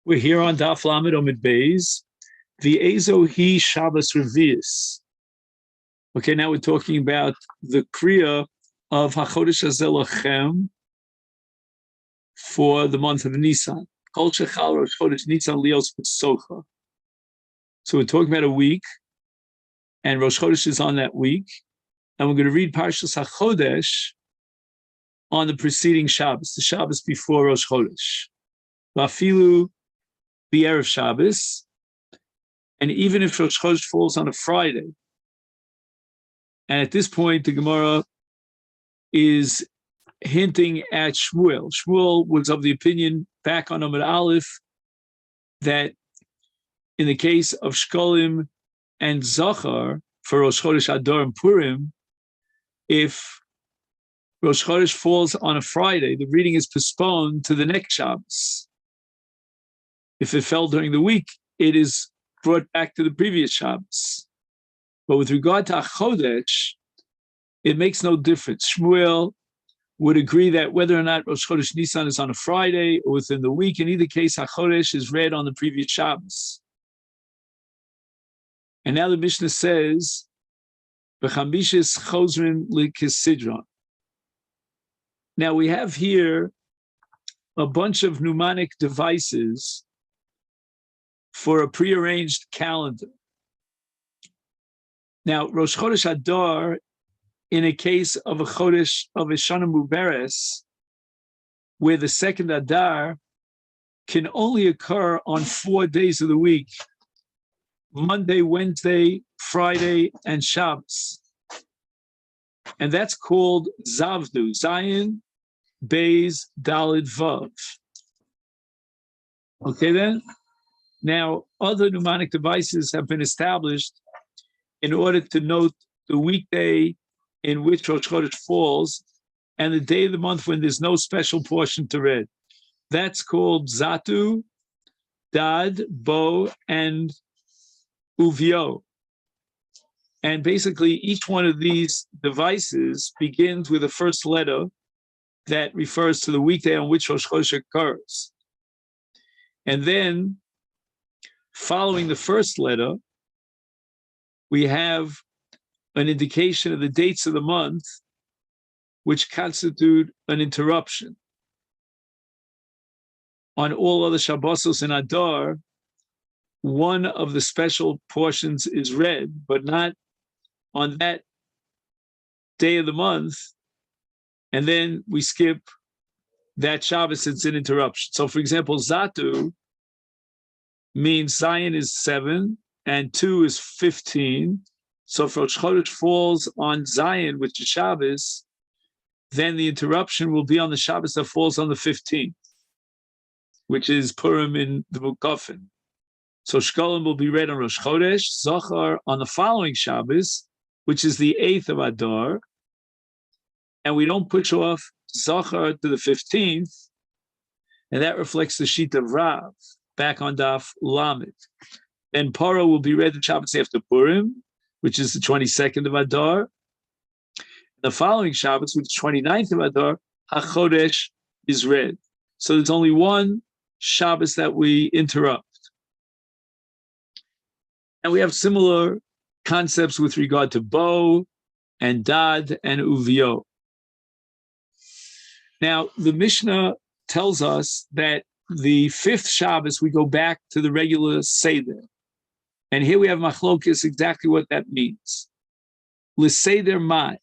We're here on Daf Lamed Omid Beis. The Ezo Hi Shabbos Revius. Okay, now we're talking about the Kriya of HaChodesh Hazel Lachem for the month of Nisan. Kol Shechal Rosh Chodesh Nisan Lios B'Socha. So we're talking about a week, and Rosh Chodesh is on that week, and we're going to read Parshas HaChodesh on the preceding Shabbos, the Shabbos before Rosh Chodesh. Vafilu B'Erev Shabbos, and even if Rosh Chodesh falls on a Friday, and at this point the Gemara is hinting at Shmuel. Shmuel was of the opinion back on Amud Aleph that in the case of Shkolim and Zachar for Rosh Chodesh Adar and Purim, if Rosh Chodesh falls on a Friday, the reading is postponed to the next Shabbos. If it fell during the week, it is brought back to the previous Shabbos. But with regard to Chodesh, it makes no difference. Shmuel would agree that whether or not Rosh Chodesh Nisan is on a Friday or within the week, in either case, HaChodesh is read on the previous Shabbos. And now the Mishnah says, B'chambishis chozrin l'kisidron. Now we have here a bunch of mnemonic devices for a prearranged calendar. Now, Rosh Chodesh Adar, in a case of a Chodesh of a Shana Muberes, where the second Adar can only occur on 4 days of the week: Monday, Wednesday, Friday, and Shabbos. And that's called Zavdu, Zayin, Beis, Dalid, Vav. Okay then? Now, other mnemonic devices have been established in order to note the weekday in which Rosh Chodesh falls and the day of the month when there's no special portion to read. That's called Zatu, Dad, Bo, and Uvio. And basically, each one of these devices begins with the first letter that refers to the weekday on which Rosh Chodesh occurs. And then, following the first letter, we have an indication of the dates of the month, which constitute an interruption. On all other Shabbosos in Adar, one of the special portions is read, but not on that day of the month, and then we skip that Shabbos. It's an interruption. So, for example, Zatu means Zion is 7 and 2 is 15. So if Rosh Chodesh falls on Zion, which is Shabbos, then the interruption will be on the Shabbos that falls on the 15th, which is Purim in the Mukafin. So Shkolim will be read on Rosh Chodesh, Zachar on the following Shabbos, which is the 8th of Adar, and we don't push off Zachar to the 15th, and that reflects the sheet of Rav, back on Daf Lamed. Then Parah will be read the Shabbos after Purim, which is the 22nd of Adar. The following Shabbos, which is 29th of Adar, HaChodesh is read. So there's only one Shabbos that we interrupt. And we have similar concepts with regard to Bo and Dad and Uvio. Now, the Mishnah tells us that the 5th Shabbos, we go back to the regular Seder. And here we have Machlokes, exactly what that means. L'Seder Mai.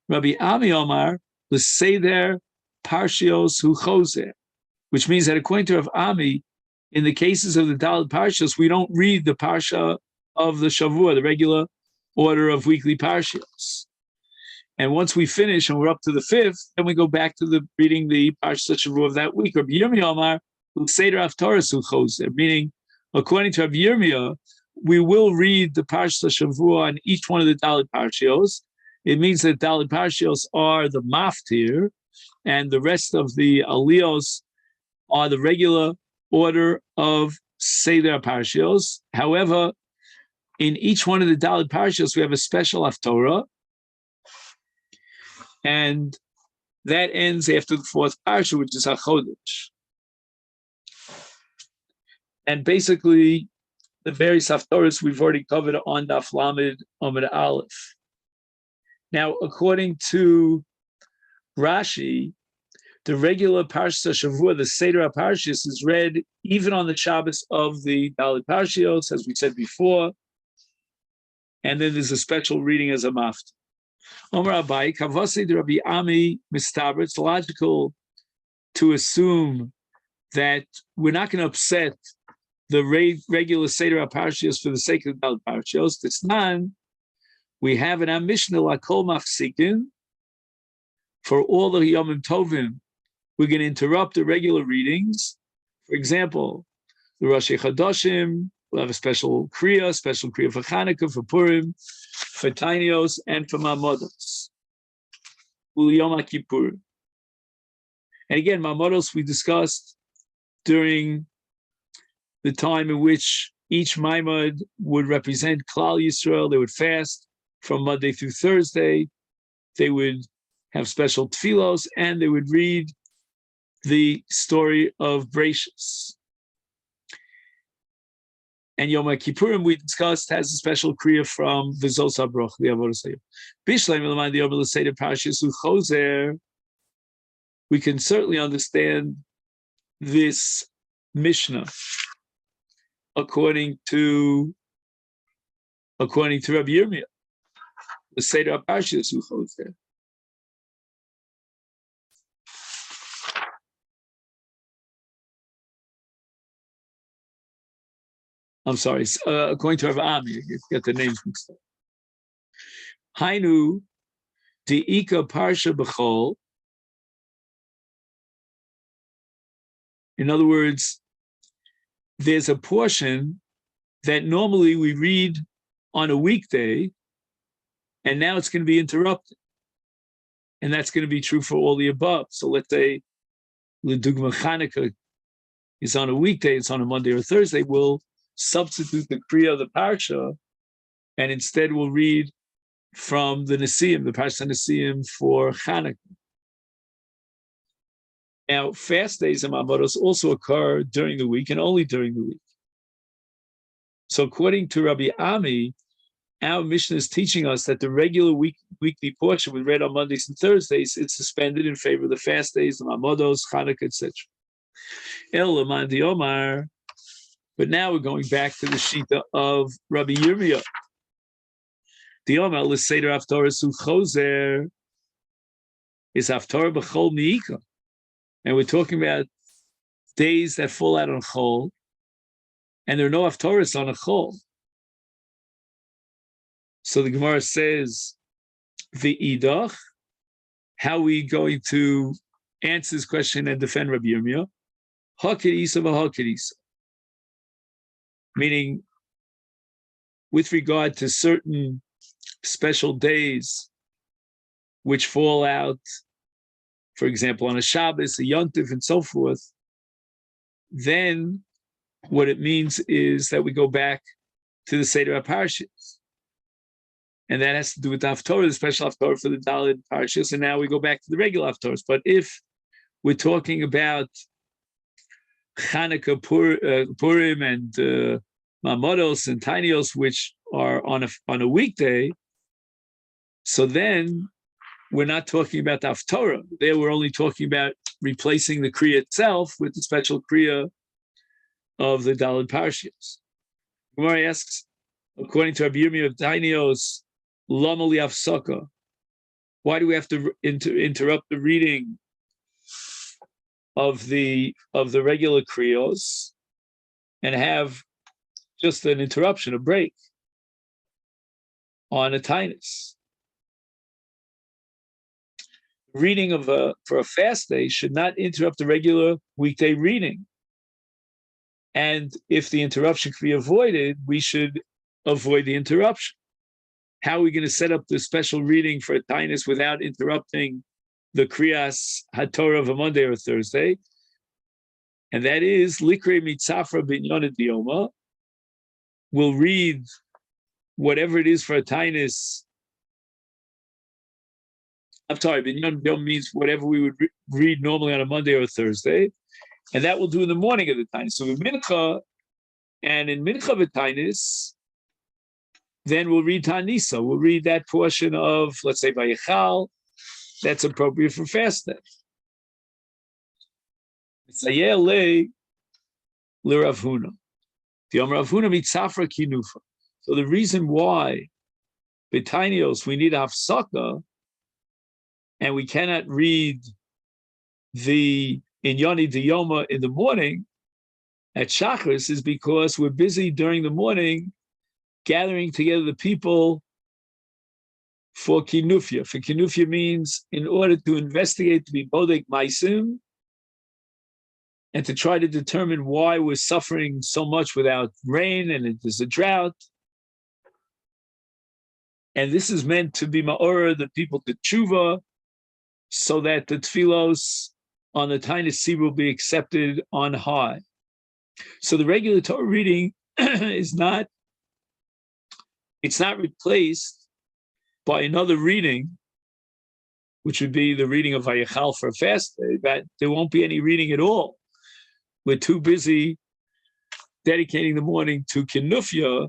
Rabbi Ami Omar, L'Seder Parshios Hu Choser, which means that according to Rav Ami, in the cases of the Daled Parshios, we don't read the Parsha of the Shavua, the regular order of weekly Parshios. And once we finish and we're up to the 5th, then we go back to the reading the Parsha Shavua of that week. Rabbi Yomi Omar, L'Seder Haftorah Hu Choser, meaning, according to Rabbi Yirmiyah, we will read the Parsha Shavua on each one of the Daled Parshios. It means that Daled Parshios are the maftir, and the rest of the aliyos are the regular order of Seder Parshios. However, in each one of the Daled Parshios, we have a special Haftorah, and that ends after the 4th Parsha, which is HaChodesh. And basically, the various haftorahs we've already covered on Daf Lamed Amud Aleph. Now, according to Rashi, the regular Parsha Shavua, the Seder HaParshas, is read even on the Shabbos of the Dalit Parshios, as we said before, and then there's a special reading as a Mafta. Omer Abai, Kavasi de Rabbi Ami Mistaber, it's logical to assume that we're not going to upset the regular Seder HaParshios for the sake of the Dalit Parshios. It's none. We have in our Mishnah, Lakol Mafsikin, for all the Yomim Tovim, we're going to interrupt the regular readings. For example, the Rosh Chodoshim will have a special Kriya for Chanukah, for Purim, for Tainios, and for Mamodos. Yom Kippur. And again, Mamodos we discussed during the time in which each Maimad would represent Klal Yisrael. They would fast from Monday through Thursday. They would have special tefillos, and they would read the story of Bereshis. And Yom Kippurim, we discussed, has a special kriya from the Zos HaBroch, the Avodah Zarah. Bishleim L'man the Yom L'Seder Parshas Uchozer. We can certainly understand this Mishnah according to Rabbi Yirmiyah, the Seder Parshas Uchozer. I'm sorry, according to Rav Ami, you get the names mixed up. Hainu, De'ika Parsha B'chol. In other words, there's a portion that normally we read on a weekday, and now it's going to be interrupted. And that's going to be true for all the above. So let's say, L'dugma Chanukah is on a weekday, it's on a Monday or Thursday, we'll substitute the Kriya of the Parsha, and instead we'll read from the Nesiim, the Parsha Nesiim for Chanukah. Now, fast days and Mamodos also occur during the week and only during the week. So according to Rabbi Ami, our Mishnah is teaching us that the regular weekly portion we read on Mondays and Thursdays is suspended in favor of the fast days, the Mamodos, Chanukah, etc. El Laman di Omar. But now we're going back to the Shita of Rabbi Yirmiyah. The Omar l'Seder Haftorah Suchozer is Haftorah B'chol Mi'ika. And we're talking about days that fall out on Chol, and there are no Haftorahs on a Chol. So the Gemara says, the Idach, how are we going to answer this question and defend Rabbi Yirmiyah? Hakid Isa v'Hakid Isa. Meaning, with regard to certain special days which fall out, for example, on a Shabbos, a Yontif, and so forth, then what it means is that we go back to the Seder HaParshas. And that has to do with the Haftorah, the special Haftorah for the Dalit Parshas, and now we go back to the regular Haftorahs. But if we're talking about Chanukah, Purim, and Mamodos and Tainios, which are on a weekday, so then we're not talking about the Haftorah. There we're only talking about replacing the Kriya itself with the special Kriya of the Dalit Parshas. Gemara asks, according to Rabbi Yirmiyah of Tainios, Lama li Hafsaka, why do we have to interrupt the reading of the regular kriyos and have just an interruption, a break on a tainus? Reading for a fast day should not interrupt the regular weekday reading. And if the interruption can be avoided, we should avoid the interruption. How are we going to set up the special reading for a tainus without interrupting the Kriyas HaTorah of a Monday or a Thursday? And that is, Likre Mitzafra Binyon Dioma. We'll read whatever it is for a tainus. I'm sorry, Binyon Dioma means whatever we would read normally on a Monday or a Thursday. And that we'll do in the morning of the tainus. So the Mincha, And in Mincha B'Tainis, then we'll read Tanisa. We'll read that portion of, let's say, Vayichal, that's appropriate for fasting. Mitzayeh le Rav Huna. The Rav Huna mitzafra kinufa. So the reason why B'Tainios we need hafsaka and we cannot read the Inyani Diyoma in the morning at Shachris is because we're busy during the morning gathering together the people for kinufia. For kinufia means in order to investigate, to be bodek maisim, and to try to determine why we're suffering so much without rain and there's a drought. And this is meant to be ma'orah, the people to tshuva, so that the tfilos on the Tainus Sibur will be accepted on high. So the regular Torah reading it's not replaced by another reading, which would be the reading of Vayichal for a fast day, that there won't be any reading at all. We're too busy dedicating the morning to Kinufya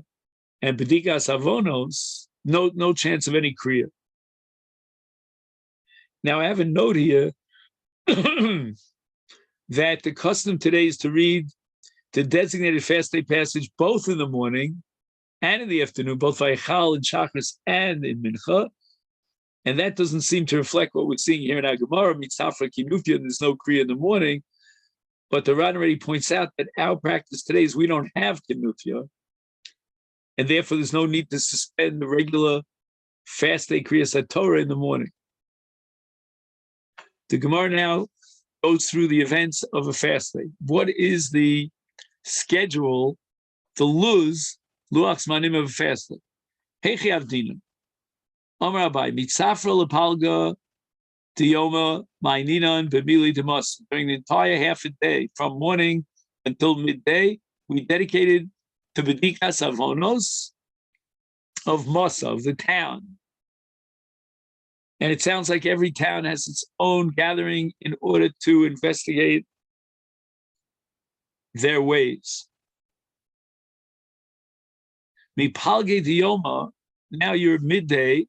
and Bedikas Avonos, no chance of any Kriya. Now I have a note here that the custom today is to read the designated fast day passage both in the morning and in the afternoon, both Vayichal and Shachris and in Mincha. And that doesn't seem to reflect what we're seeing here in our Gemara, Mitzafra Kinufya, and there's no Kriya in the morning. But the Ran already points out that our practice today is we don't have Kinufya, and therefore there's no need to suspend the regular fast day Kriyas Torah in the morning. The Gemara now goes through the events of a fast day. What is the schedule, the luach zmanim of a fast day? Hechi avdinim. Amar Abai, mitzafra lepalga diyoma ma'ininan b'mili demas. During the entire half a day, from morning until midday, we dedicated to bedikas avonos of Masa, of the town. And it sounds like every town has its own gathering in order to investigate their ways. Mipalge diyoma, now you're midday,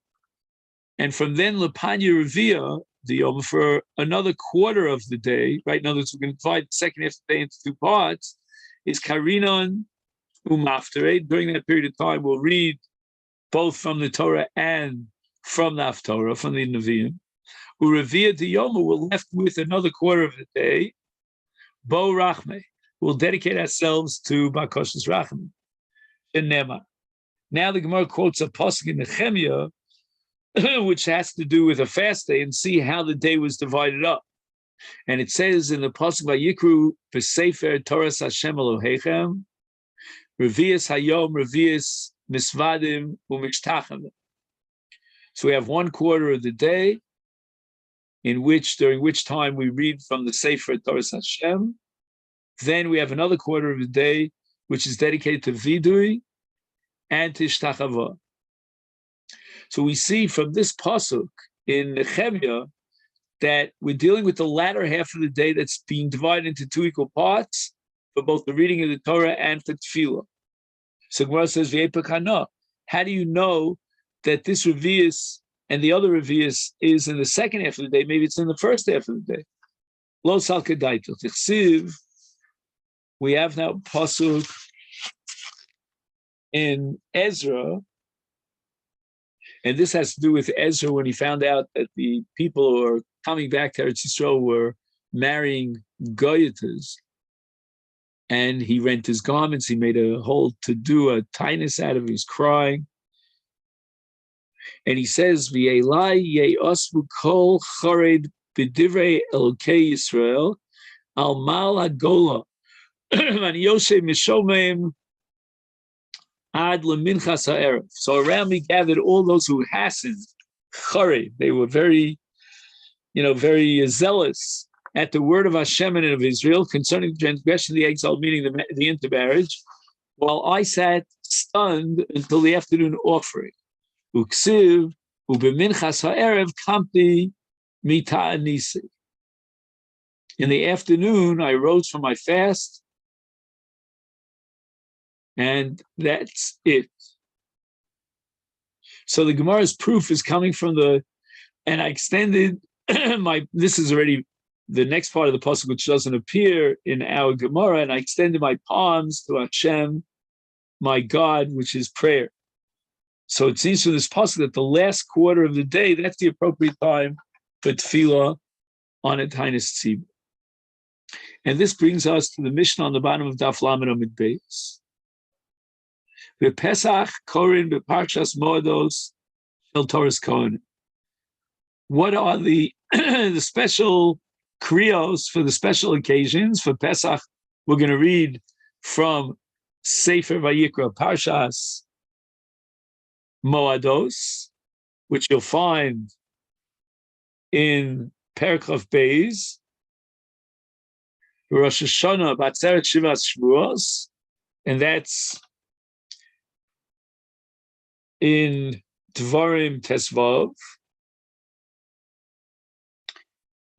and from then Lepanya Revia, the Yom, for another quarter of the day, right? In other words, we're going to divide the second half of the day into two parts, is Karinon Umaftere. During that period of time, we'll read both from the Torah and from the Haftorah, from the Nevi'im. Urevia the Yom, we're left with another quarter of the day, Bo Rachme. We'll dedicate ourselves to Bakosh's Rachme. Now the Gemara quotes a pasuk in Nehemiah, which has to do with a fast day, and see how the day was divided up. And it says in the pasuk by Yikru B'Sefer Torah Hashem Elohechem, Revius Hayom, Revius Misvadim U'Mishtachem. So we have one quarter of the day, during which time we read from the Sefer Torah Hashem. Then we have another quarter of the day, which is dedicated to Vidui and to Shtachava. So we see from this pasuk in Nehemiah that we're dealing with the latter half of the day that's being divided into two equal parts for both the reading of the Torah and for Tefillah. So Gemara says, how do you know that this Revius and the other Revius is in the second half of the day? Maybe it's in the first half of the day. Lo sal kedaitel tichsiv. We have now pasuk in Ezra. And this has to do with Ezra when he found out that the people who are coming back to Eretz Yisrael were marrying Goyetas. And he rent his garments. He made a whole to-do, a tinus out of his crying. And he says, V'elai ye'osvu kol chored b'divrei Elokei Yisrael al mal hagola an yoshe mishomeim ad leminchas ha'erev. So around me gathered all those who hastened, chored. They were very zealous at the word of Hashem and of Israel concerning the transgression of the exile, meaning the intermarriage, while I sat stunned until the afternoon offering. Uksiv ubeminchas ha'erev kamti mita'anisi. In the afternoon, I rose from my fast, And that's it. So the Gemara's proof is coming from and I extended this is already the next part of the pasuk, which doesn't appear in our Gemara, and I extended my palms to Hashem, my God, which is prayer. So it seems from this pasuk that the last quarter of the day, that's the appropriate time for tefillah on a Tainus Tzibur. And this brings us to the Mishnah on the bottom of Daf Lamed Amud Beis. Pesach Korin beParshas Moedos Shel Torahs Kohen. What are the the special kriyos for the special occasions? For Pesach, we're going to read from Sefer Vayikra Parshas Moados, which you'll find in Perek Chav Beis, Rosh Hashanah Batzeret Shivas Shvuos, and that's in Dvarim Tesvav.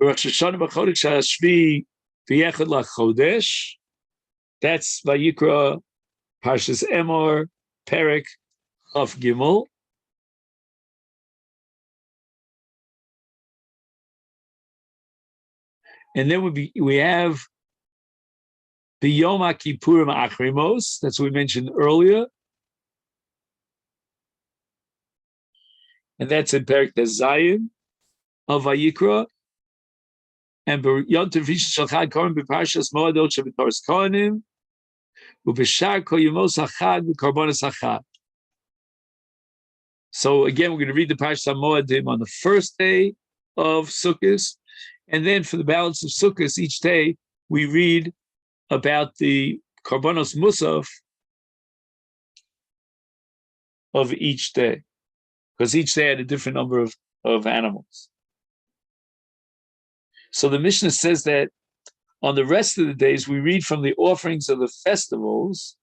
Rosh Hashanah b'chodesh hashvi v'yechad lachodesh. That's Vayikra Parshas Emor Perek Chav Gimel. And then we have the Yom Kippurim Achrimos. That's what we mentioned earlier. And that's in Perek Zayin of Vayikra. And Yom Tov Rishon Shel Chag Koren b'Parshas Moadot sheB'Torahs Kohanim u'B'Shar Kol Yemos HaChag b'Korbanos HaChag. So again, we're going to read the Parshas Moadim on the first day of Sukkot, and then for the balance of Sukkot, each day we read about the Korbanos Musaf of each day, because each day had a different number of animals. So the Mishnah says that on the rest of the days, we read from the offerings of the festivals,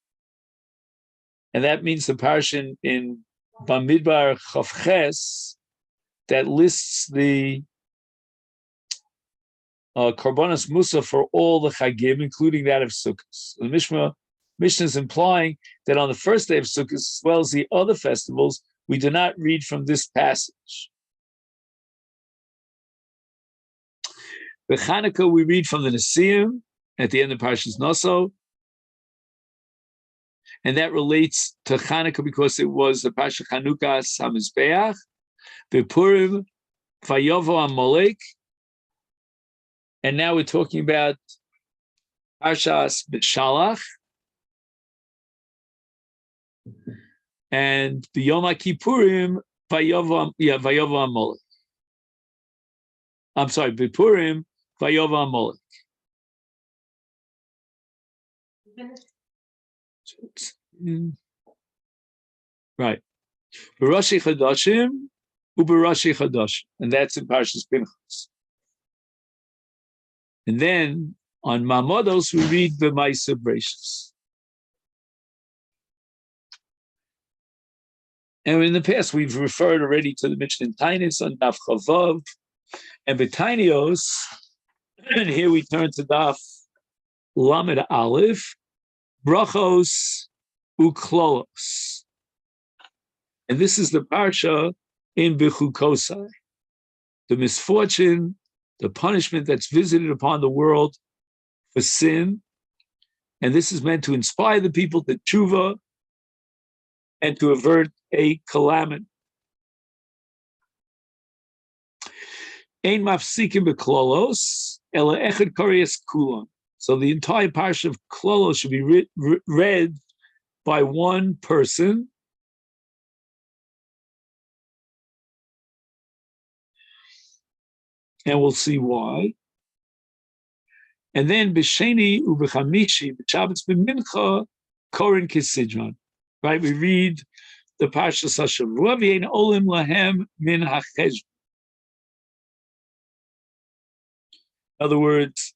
and that means the parsha in Bamidbar Chavches that lists the Korbanos Musa for all the Chagim, including that of Sukkot. So the Mishnah is implying that on the first day of Sukkot, as well as the other festivals, we do not read from this passage. The Chanukah, we read from the Nesiim at the end of Parshas Naso, and that relates to Chanukah because it was the Parsha Chanukah Samizbeach, the Purim, Vayovo Amalek, and now we're talking about Parshas B'Shalach, and the Yom Kippurim, Vayovo Amalek. I'm sorry, B'Purim, Vayovo Amalek. Right. B'Roshi Chadashim, U'B'Roshi Chadashim, and that's in Parshas Pinchas. And then on Mamodos we read the Ma'aseh Bereishis. And in the past we've referred already to the Mishnah in Tainis on Daf Chavav and B'Tainios, and here we turn to Daf Lamed Aleph, Brachos Uklolos. And this is the parsha in Bechukosai, the misfortune, the punishment that's visited upon the world for sin. And this is meant to inspire the people to tshuva and to avert a calamity. Ein mafsikim beklolos, ela echad koreas kulon. So the entire parsha of Klolos should be read by one person. And we'll see why. And then b'sheni u'b'chamishi b'shabbatz b'mincha korin kisidron. Right? We read the parsha Hashavua v'yein olim lahem min hacheshbon. In other words,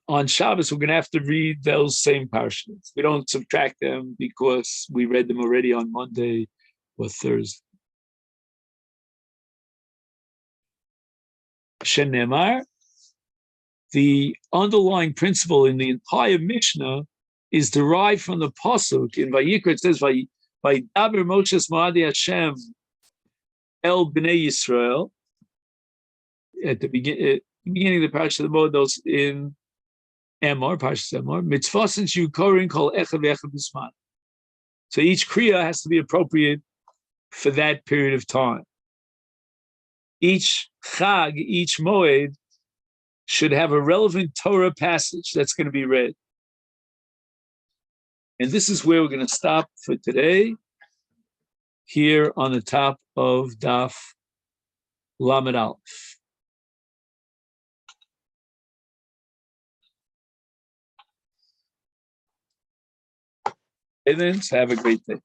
on Shabbos, we're going to have to read those same parshas. We don't subtract them because we read them already on Monday or Thursday. Shenemar, the underlying principle in the entire Mishnah is derived from the pasuk in Vayikra. It says, "Vayidaber Moshe Moadi Hashem El Bnei Yisrael." At the beginning of the parasha of the Moedos in Emor, Parshas Emor, mitzvahs yukorin kol echad ve'echad b'zman. So each kriya has to be appropriate for that period of time. Each chag, each moed, should have a relevant Torah passage that's going to be read. And this is where we're going to stop for today, here on the top of Daf Lamed Aleph. And then have a great day.